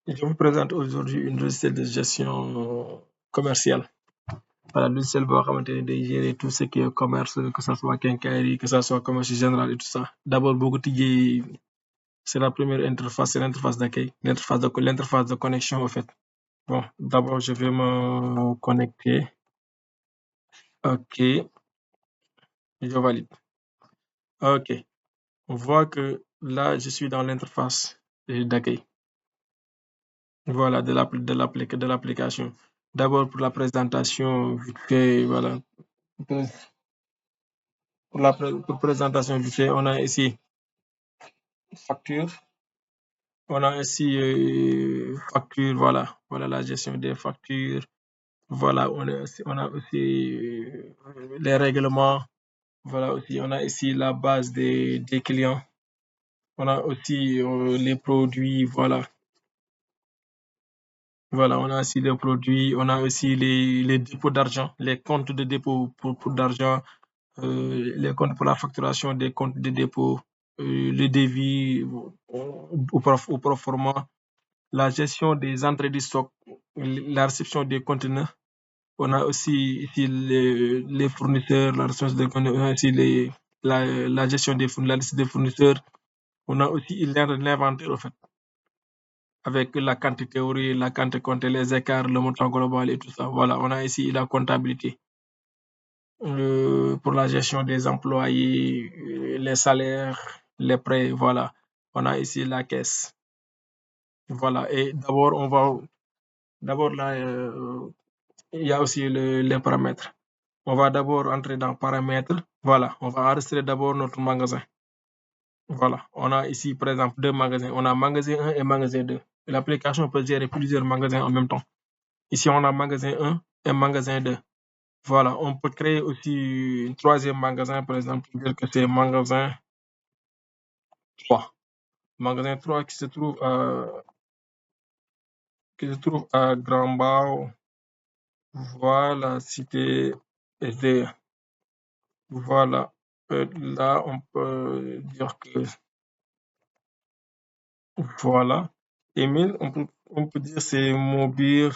Je vous présente aujourd'hui une logiciel de gestion commerciale. Voilà, logiciel boo xamante ni day gérer tout ce qui est commerce, que ça soit quincaillerie, que ça soit commerce général et tout ça. D'abord boo ko tijjee c'est la première interface, c'est l'interface d'accueil, l'interface de connexion en fait. Bon, d'abord je vais me connecter. Ok, je valide. Ok, on voit que là je suis dans l'interface d'accueil. Voilà, de l'application. D'abord pour la présentation vite fait, voilà. Pour présentation vite fait, on a ici facture. On a ici facture, voilà. Voilà la gestion des factures. Voilà, on a aussi les règlements. Voilà aussi, on a ici la base des clients. On a aussi les produits, voilà. Voilà, on a aussi les produits, on a aussi les dépôts d'argent, les comptes de dépôt pour d'argent, les comptes pour la facturation des comptes de dépôt, le devis au proforma, la gestion des entrées de stock, la réception des conteneurs. On a aussi ici les fournisseurs, la réception des conteneurs, on a aussi la gestion la liste des fournisseurs. On a aussi l'inventaire, en fait, avec la quantité théorie, la quantité comptée, les écarts, le montant global et tout ça. Voilà, on a ici la comptabilité. Pour la gestion des employés, les salaires, les prêts, voilà. On a ici la caisse. Voilà. Et d'abord là, il y a aussi les paramètres. On va d'abord entrer dans paramètres. Voilà. On va enregistrer d'abord notre magasin. Voilà. On a ici, par exemple, deux magasins. On a magasin 1 et magasin 2. L'application peut gérer plusieurs magasins en même temps. Ici, on a magasin 1 et magasin 2. Voilà, on peut créer aussi un troisième magasin, par exemple, dire que c'est magasin 3. Magasin 3 qui se trouve à Grand-Bao, voilà, cité SD. Voilà, là, on peut dire que, voilà. Email, on peut dire c'est mobile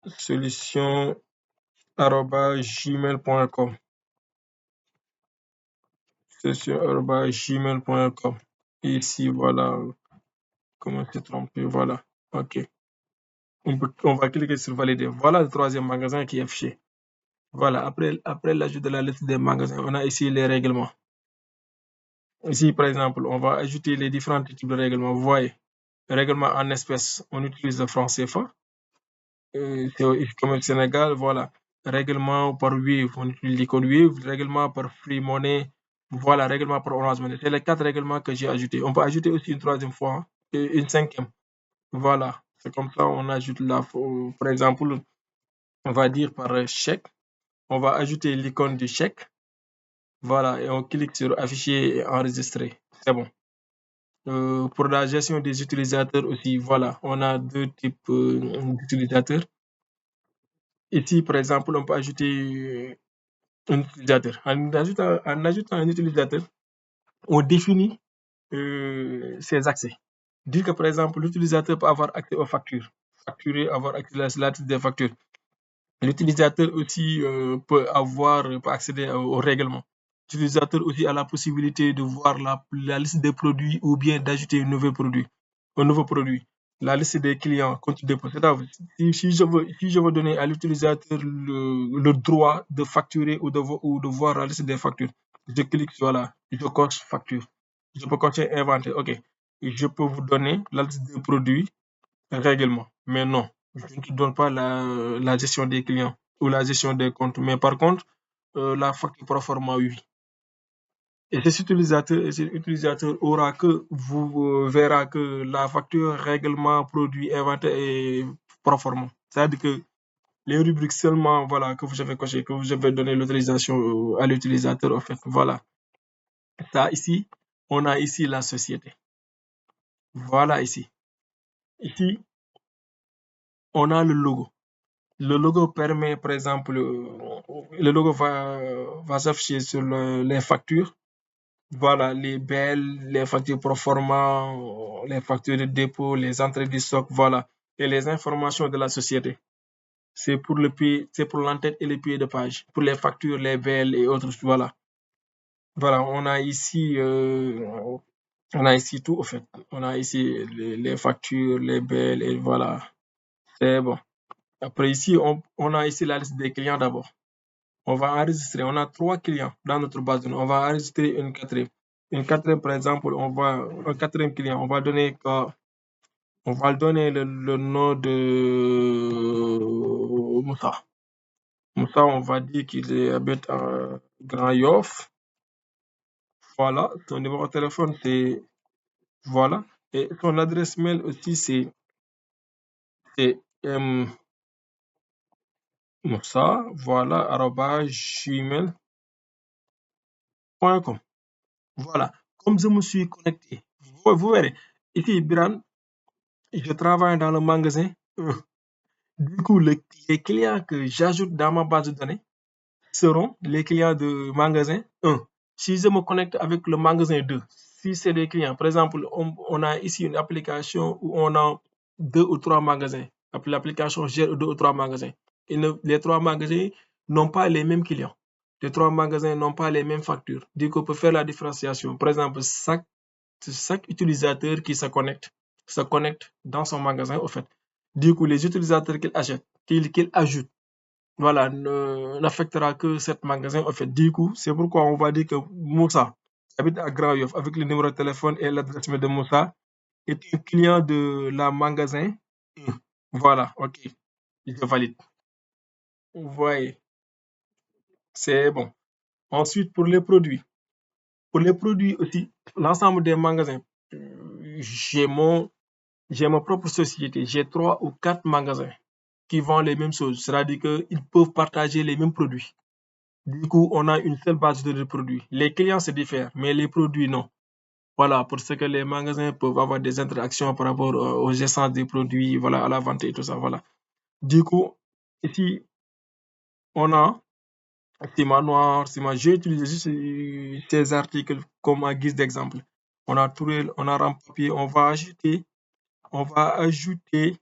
solution @gmail.com. Solution@gmail.com. Ici, voilà, comment se tromper, voilà. OK. On va cliquer sur valider. Voilà le troisième magasin qui est affiché. Voilà, après l'ajout de la liste des magasins, on a ici les règlements. Ici, par exemple, on va ajouter les différents types de règlements. Vous voyez, règlement en espèces, on utilise le franc CFA. C'est comme le Sénégal, voilà. Règlement par Wave, on utilise l'icône Wave. Règlement par Free Money, voilà, règlement par Orange Money. C'est les 4 règlements que j'ai ajoutés. On peut ajouter aussi une troisième fois, une cinquième. Voilà, c'est comme ça, on ajoute par exemple, on va dire par chèque. On va ajouter l'icône du chèque. Voilà, et on clique sur afficher et enregistrer. C'est bon. Pour la gestion des utilisateurs aussi, voilà, on a deux types d'utilisateurs. Ici, par exemple, on peut ajouter un utilisateur. En ajoutant un utilisateur, on définit ses accès. Dire que, par exemple, l'utilisateur peut avoir accès aux factures, facturer, avoir accès à la liste des factures. L'utilisateur aussi peut accéder au règlement. L'utilisateur aussi a la possibilité de voir la liste des produits ou bien d'ajouter un nouveau produit. La liste des clients, compte dépôt. C'est-à-dire, si je veux donner à l'utilisateur le droit de facturer ou de voir la liste des factures, je clique sur là, je coche facture. Je peux cocher inventaire. OK. Je peux vous donner la liste des produits règlement. Mais non, je ne te donne pas la gestion des clients ou la gestion des comptes. Mais par contre, la facture proforma, oui. Et cet utilisateur aura que verra que la facture, règlement, produit, inventaire est proforma. C'est-à-dire que les rubriques seulement, voilà, que vous avez coché, que vous avez donné l'autorisation à l'utilisateur, en fait. Voilà. Ça, ici, on a ici la société. Voilà ici. Ici, on a le logo. Le logo permet, par exemple, le logo va s'afficher sur les factures. Voilà, les belles, les factures pro forma, les factures de dépôt, les entrées du stock, voilà. Et les informations de la société. C'est pour le pied, c'est pour l'entête et le pied de page. Pour les factures, les belles et autres, voilà. Voilà, on a ici tout, au fait. On a ici les factures, les belles, et voilà. C'est bon. Après, ici, on a ici la liste des clients d'abord. On va enregistrer, on a 3 clients dans notre base de données. On va enregistrer une quatrième. Une quatrième, par exemple, un quatrième client, on va lui donner le nom de Moussa. Moussa, on va dire qu'il habite à Grand Yoff. Voilà, son numéro de téléphone, c'est, voilà. Et son adresse mail aussi, c'est Moussa, voilà, arobase gmail.com. Voilà. Comme je me suis connecté, vous verrez, ici, Biran, je travaille dans le magasin. Du coup, les clients que j'ajoute dans ma base de données seront les clients de magasin 1. Si je me connecte avec le magasin 2, si c'est des clients, par exemple, on a ici une application où on a 2 ou 3 magasins. L'application gère 2 ou 3 magasins. Les 3 magasins n'ont pas les mêmes clients. Les 3 magasins n'ont pas les mêmes factures. Du coup, on peut faire la différenciation. Par exemple, chaque utilisateur qui se connecte dans son magasin, au fait. Du coup, les utilisateurs qu'il ajoute, voilà, n'affectera que cet magasin, en fait. Du coup, c'est pourquoi on va dire que Moussa, qui habite à Grand Yoff, avec le numéro de téléphone et l'adresse mail de Moussa, est un client de la magasin 1. Voilà, ok, je valide. Vous voyez, c'est bon. Ensuite, pour les produits. Pour les produits aussi, l'ensemble des magasins, j'ai ma propre société. J'ai 3 ou 4 magasins qui vendent les mêmes choses. C'est-à-dire qu'ils peuvent partager les mêmes produits. Du coup, on a une seule base de produits. Les clients se diffèrent, mais les produits, non. Voilà, parce que les magasins peuvent avoir des interactions par rapport aux essences des produits, voilà, à la vente et tout ça, voilà. Du coup, ici, on a ciment noir, ciment. J'ai utilisé juste ces articles comme à guise d'exemple. On a trouvé, on a rempli papier, on va ajouter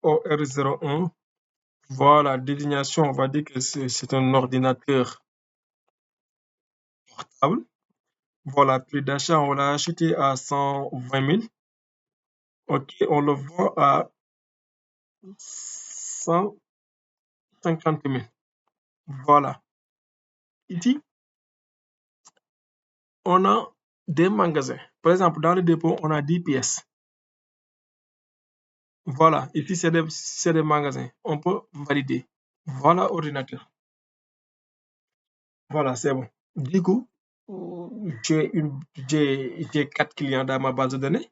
OR01. Voilà, désignation, on va dire que c'est un ordinateur portable. Voilà, prix d'achat, on l'a acheté à 120 000. Ok, on le vend à 150 000. Voilà. Ici, on a des magasins. Par exemple, dans le dépôt, on a 10 pièces. Voilà, ici, c'est des magasins. On peut valider. Voilà, ordinateur. Voilà, c'est bon. Du coup, j'ai 4 clients dans ma base de données.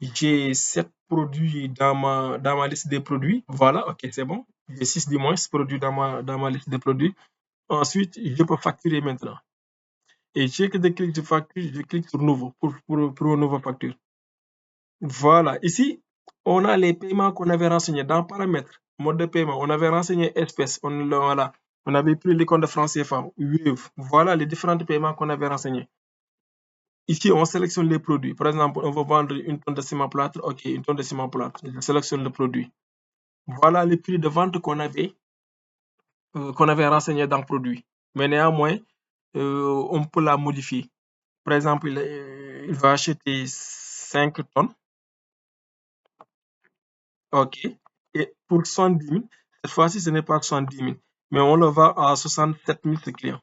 J'ai 7 produits dans ma liste des produits. Voilà, ok, c'est bon. J'ai 6 du moins produits dans ma liste de produits. Ensuite, je peux facturer maintenant. Et dès que je clique sur facture, je clique sur nouveau pour une nouvelle facture. Voilà, ici, on a les paiements qu'on avait renseignés dans paramètres, mode de paiement. On avait renseigné espèces, voilà. On avait pris les comptes de francs CFA, Wave. Voilà les différents paiements qu'on avait renseignés. Ici, on sélectionne les produits. Par exemple, on veut vendre une tonne de ciment plâtre. Ok, une tonne de ciment plâtre. Je sélectionne le produit. Voilà les prix de vente qu'on avait renseigné dans le produit. Mais néanmoins, on peut la modifier. Par exemple, il va acheter 5 tonnes. Ok. Et pour 70 000, cette fois-ci, ce n'est pas 70 000, mais on le vend à 67 000 ce client.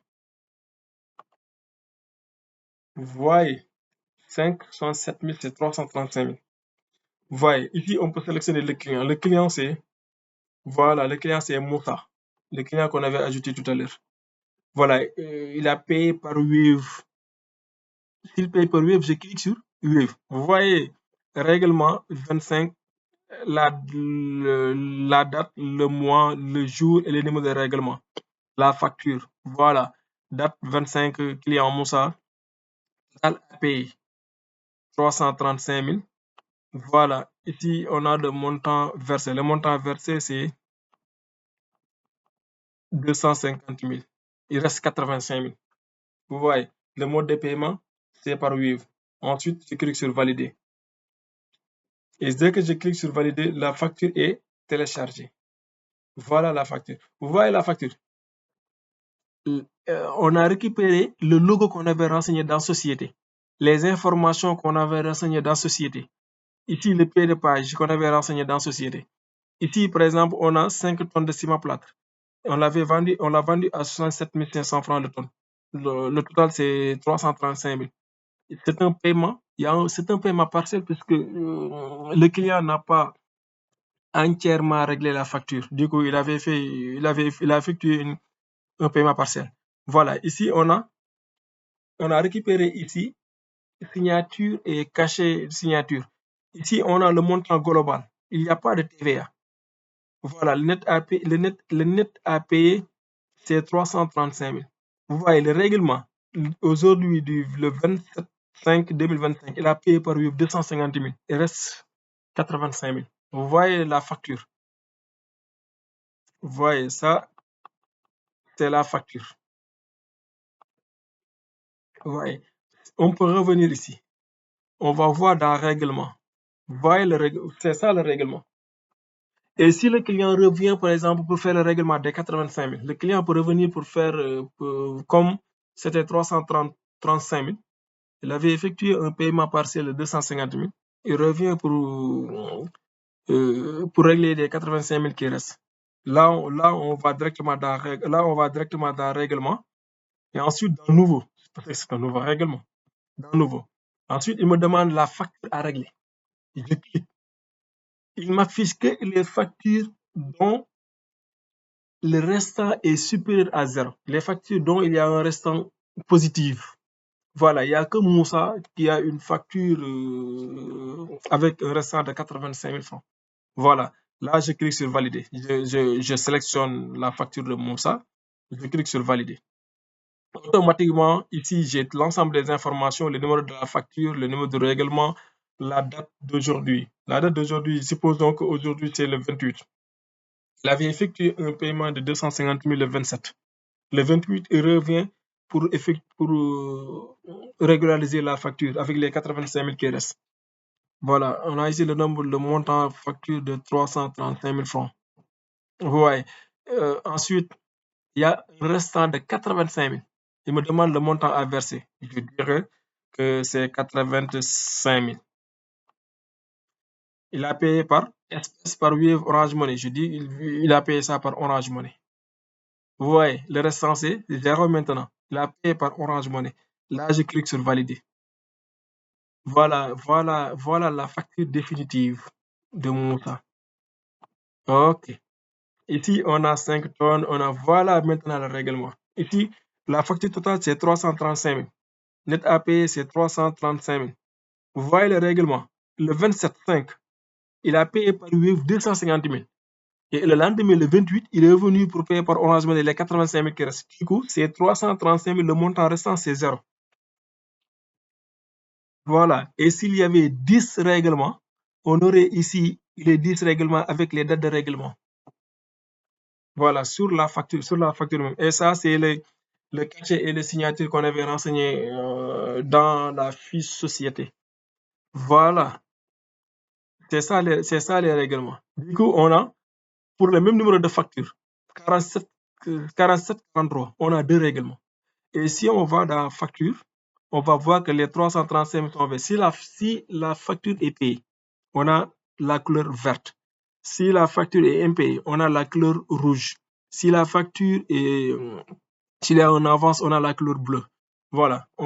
Vous voyez, 67 000, c'est 335 000. Vous voyez, ici, on peut sélectionner le client. Le client, c'est Moussa, le client qu'on avait ajouté tout à l'heure. Voilà, il a payé par Wave. S'il paye par Wave, je clique sur Wave. Vous voyez, règlement 25, la date, le mois, le jour et le numéro de règlement. La facture, voilà. Date 25, client Moussa, total à payer 335 000. Voilà, ici on a le montant versé. Le montant versé, c'est 250 000. Il reste 85 000. Vous voyez. Le mode de paiement, c'est par Wave. Ensuite, je clique sur valider. Et dès que je clique sur valider, la facture est téléchargée. Voilà la facture. Vous voyez la facture? On a récupéré le logo qu'on avait renseigné dans Société, les informations qu'on avait renseignées dans Société. Ici, le pied de page qu'on avait renseigné dans Société. Ici, par exemple, on a 5 tonnes de ciment plâtre. On l'a vendu à 67 500 francs le tonne. Le total, c'est 335 000. C'est un paiement, c'est un paiement partiel puisque le client n'a pas entièrement réglé la facture. Du coup, il a effectué un paiement partiel. Voilà, ici, on a récupéré ici signature et cachet de signature. Ici, on a le montant global. Il n'y a pas de TVA. Voilà, le net à payer, c'est 335 000. Vous voyez, le règlement, aujourd'hui, le 27/5/2025, il a payé par 250 000. Il reste 85 000. Vous voyez la facture. Vous voyez, ça, c'est la facture. Vous voyez, on peut revenir ici. On va voir dans le règlement. Vous voyez, c'est ça le règlement. Et si le client revient, par exemple, pour faire le règlement des 85 000, le client peut revenir pour faire, comme c'était 335 000, il avait effectué un paiement partiel de 250 000, il revient pour régler les 85 000 qui restent. Là, on va directement dans le règlement, et ensuite dans le nouveau, parce que c'est un nouveau règlement, dans le nouveau. Ensuite, il me demande la facture à régler. Je clique. Il m'affiche que les factures dont le restant est supérieur à 0. Les factures dont il y a un restant positif. Voilà, il n'y a que Moussa qui a une facture avec un restant de 85 000 francs. Voilà, là je clique sur valider. Je sélectionne la facture de Moussa, je clique sur valider. Automatiquement, ici j'ai l'ensemble des informations, le numéro de la facture, le numéro de règlement, la date d'aujourd'hui. La date d'aujourd'hui, supposons qu'aujourd'hui c'est le 28. Il avait effectué un paiement de 250 000 le 27. Le 28, il revient pour régulariser la facture avec les 85 000 qui restent. Voilà, on a ici le montant facture de 335 000 francs. Vous voyez. Ensuite, il y a un restant de 85 000. Il me demande le montant à verser. Je dirais que c'est 85 000. Il a payé par espèce, par Wave, Orange Money. Je dis, il a payé ça par Orange Money. Vous voyez, le restant c'est 0 maintenant. Il a payé par Orange Money. Là, je clique sur valider. Voilà la facture définitive de Moussa. OK. Ici, on a 5 tonnes. Voilà maintenant le règlement. Ici, la facture totale, c'est 335 000. Net à payer, c'est 335 000. Vous voyez le règlement. Le 27/5, il a payé par Wave 250 000. Et le lendemain, le 28, il est revenu pour payer par Orange Money les 85 000 qui restent. Du coup, c'est 335 000. Le montant restant, c'est 0. Voilà. Et s'il y avait 10 règlements, on aurait ici les 10 règlements avec les dates de règlement. Voilà, sur la facture même. Et ça, c'est le cachet et les signatures qu'on avait renseigné dans la fiche société. Voilà. C'est ça les règlements. Du coup, on a, pour le même numéro de facture, 47-43, on a 2 règlements. Et si on va dans la facture, on va voir que les 335 sont verts. Si la facture est payée, on a la couleur verte. Si la facture est impayée, on a la couleur rouge. Si la facture est, s'il y a une avance, on a la couleur bleue. Voilà, je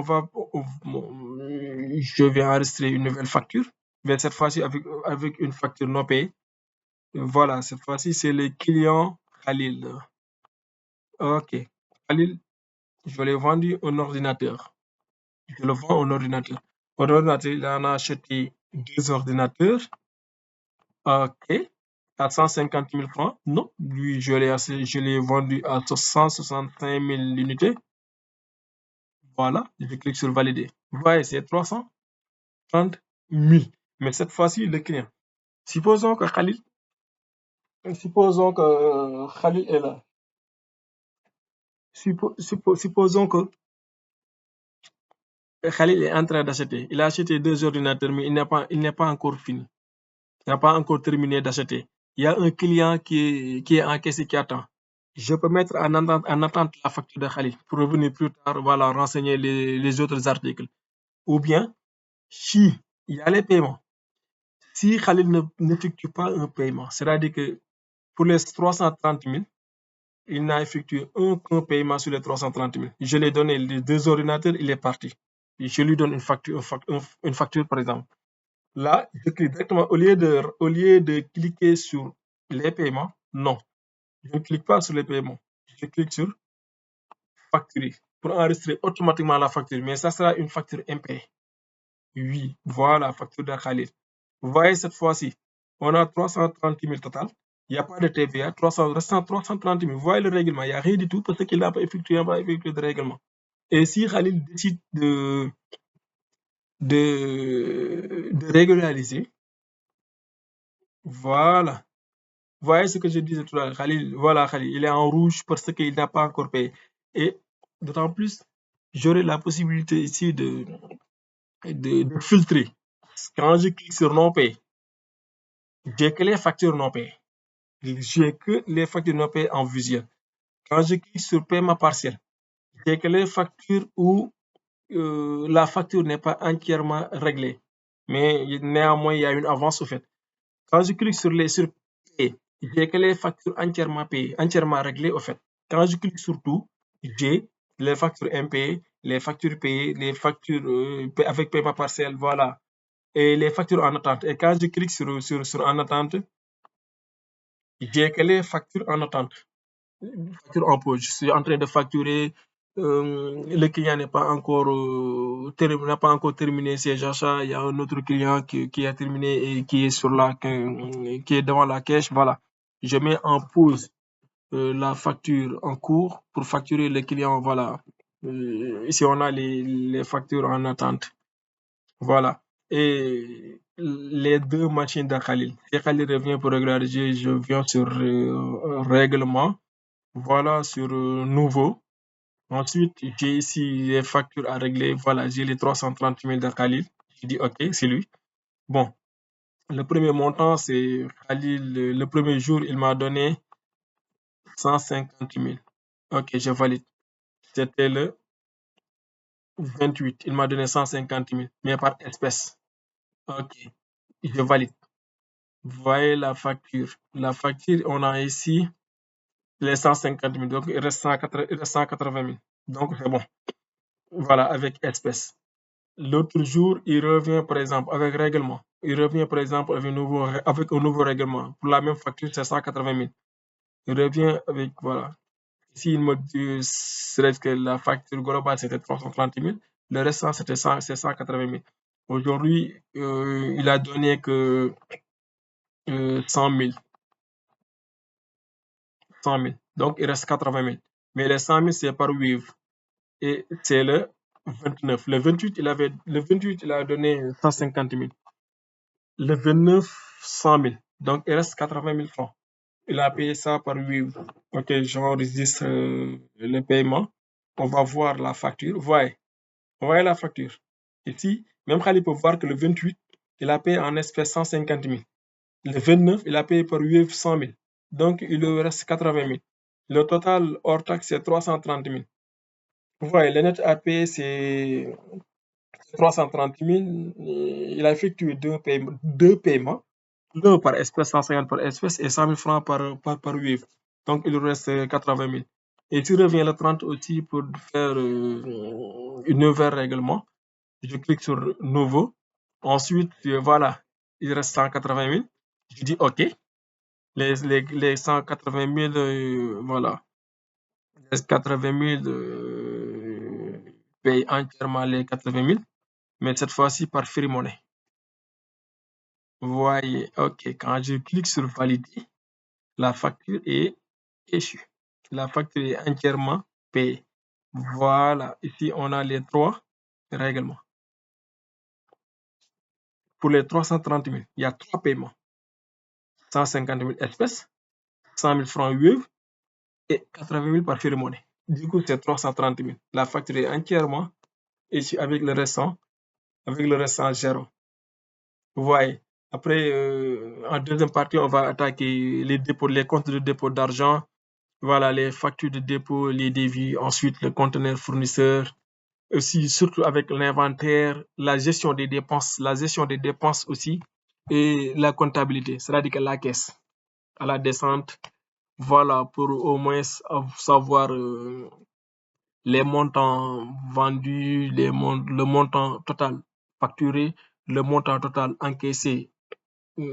vais enregistrer une nouvelle facture, mais cette fois-ci avec une facture non payée. Voilà, cette fois-ci, c'est le client Khalil. OK. Khalil, je l'ai vendu un ordinateur. Je le vends un ordinateur. Un ordinateur, il en a acheté 2 ordinateurs. OK. À 150 000 francs. Non, lui, je l'ai vendu à 165 000 unités. Voilà, je clique sur valider. Vous voyez, c'est 330 000. Mais cette fois-ci, le client. Supposons que Khalil est là. Supposons que Khalil est en train d'acheter. Il a acheté 2 ordinateurs, mais il n'est pas encore fini. Il n'a pas encore terminé d'acheter. Il y a un client qui est encaissé, qui attend. Je peux mettre en attente la facture de Khalil pour revenir plus tard, voilà, renseigner les autres articles. Ou bien, si il y a les paiements, si Khalil n'effectue pas un paiement, c'est-à-dire que pour les 330 000, il n'a effectué aucun paiement sur les 330 000. Je lui ai donné les 2 ordinateurs, il est parti. Je lui donne une facture, par exemple. Là, je clique directement, au lieu de cliquer sur les paiements, non, je ne clique pas sur les paiements. Je clique sur facturer pour enregistrer automatiquement la facture, mais ça sera une facture impayée. Oui, voilà, facture de Khalil. Vous voyez, cette fois-ci, on a 330 000 total. Il n'y a pas de TVA, restant 330 000. Vous voyez le règlement, il n'y a rien du tout parce qu'il n'a pas effectué de règlement. Et si Khalil décide de régulariser, voilà. Vous voyez ce que je disais tout à l'heure, Khalil, voilà, Khalil, il est en rouge parce qu'il n'a pas encore payé. Et d'autant plus, j'aurai la possibilité ici de filtrer. Quand je clique sur non payé, j'ai que les factures non payées. J'ai que les factures non payées en visuel. Quand je clique sur paiement partiel, j'ai que les factures où la facture n'est pas entièrement réglée. Mais néanmoins, il y a une avance au fait. Quand je clique sur payer, j'ai que les factures entièrement payées, entièrement réglées au fait. Quand je clique sur tout, j'ai les factures impayées, les factures payées, les factures avec paiement partiel, voilà. Et les factures en attente. Et quand je clique sur en attente, j'ai que les factures en attente. Facture en pause. Je suis en train de facturer. Le client n'a pas encore terminé ses achats. Il y a un autre client qui a terminé et qui est qui est devant la caisse. Voilà. Je mets en pause la facture en cours pour facturer le client. Voilà. Ici, on a les factures en attente. Voilà. Et les 2 machines de Khalil. Si Khalil revient pour régulariser, je viens sur règlement. Voilà, sur nouveau. Ensuite, j'ai ici les factures à régler. Voilà, j'ai les 330 000 de Khalil. Je dis OK, c'est lui. Bon, le premier montant, c'est Khalil. Le premier jour, il m'a donné 150 000. OK, je valide. C'était le 28. Il m'a donné 150 000, mais par espèce. OK, je valide. Vous voyez la facture. La facture, on a ici les 150 000. Donc, il reste 180 000. Donc, c'est bon. Voilà, avec espèce. L'autre jour, il revient par exemple avec règlement. Il revient par exemple avec un nouveau règlement. Pour la même facture, c'est 180 000. Il revient avec, voilà. Ici, il me dit que la facture globale, c'était 330 000. Le restant, c'est 180 000. Aujourd'hui, il a donné que 100 000. 100 000. Donc, il reste 80 000. Mais les 100 000, c'est par Wave. Et c'est le 29. Le 28, il a donné 150 000. Le 29, 100 000. Donc, il reste 80 000 francs. Il a payé ça par Wave. OK, j'enregistre le paiement. On va voir la facture. Voyez la facture. Ici, même Khalid peut voir que le 28, il a payé en espèces 150 000. Le 29, il a payé par Wave 100 000. Donc, il lui reste 80 000. Le total hors taxe, c'est 330 000. Vous voyez, le net à payer, c'est 330 000. Il a effectué deux paiemts. L'un par espèce, 150 par espèce et 100 000 francs par Wave. Donc, il reste 80 000. Et tu reviens le 30 aussi pour faire une nouvelle règlement. Je clique sur nouveau. Ensuite, voilà, il reste 180 000. Je dis OK. Les 180 000, voilà. Les 80 000 paye entièrement les 80 000. Mais cette fois-ci par Free Money. Vous voyez, OK. Quand je clique sur valider, la facture est échue. La facture est entièrement payée. Voilà, ici on a les 3 règlements. Pour les 330 000, il y a 3 paiements. 150 000 espèces, 100 000 francs Wave et 80 000 par Free Money. Du coup, c'est 330 000. La facture est entièrement et avec le restant zéro. Vous voyez. Après, en deuxième partie, on va attaquer les dépôts, les comptes de dépôt d'argent, voilà, les factures de dépôt, les devis, ensuite le conteneur fournisseur, aussi surtout avec l'inventaire, la gestion des dépenses aussi, et la comptabilité, c'est-à-dire que la caisse à la descente, voilà, pour au moins savoir les montants vendus, le montant total facturé, le montant total encaissé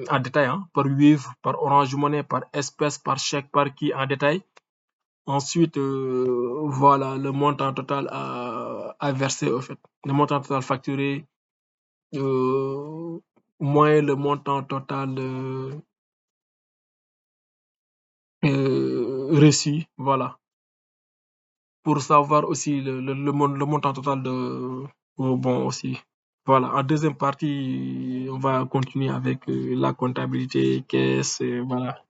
en détail, hein, par Wave, par Orange Money, par espèce, par chèque, par qui en détail. Ensuite, voilà, le montant total à verser, au fait. Le montant total facturé, moins le montant total reçu, voilà. Pour savoir aussi le montant total de bon aussi. Voilà, en deuxième partie, on va continuer avec la comptabilité, caisse, voilà.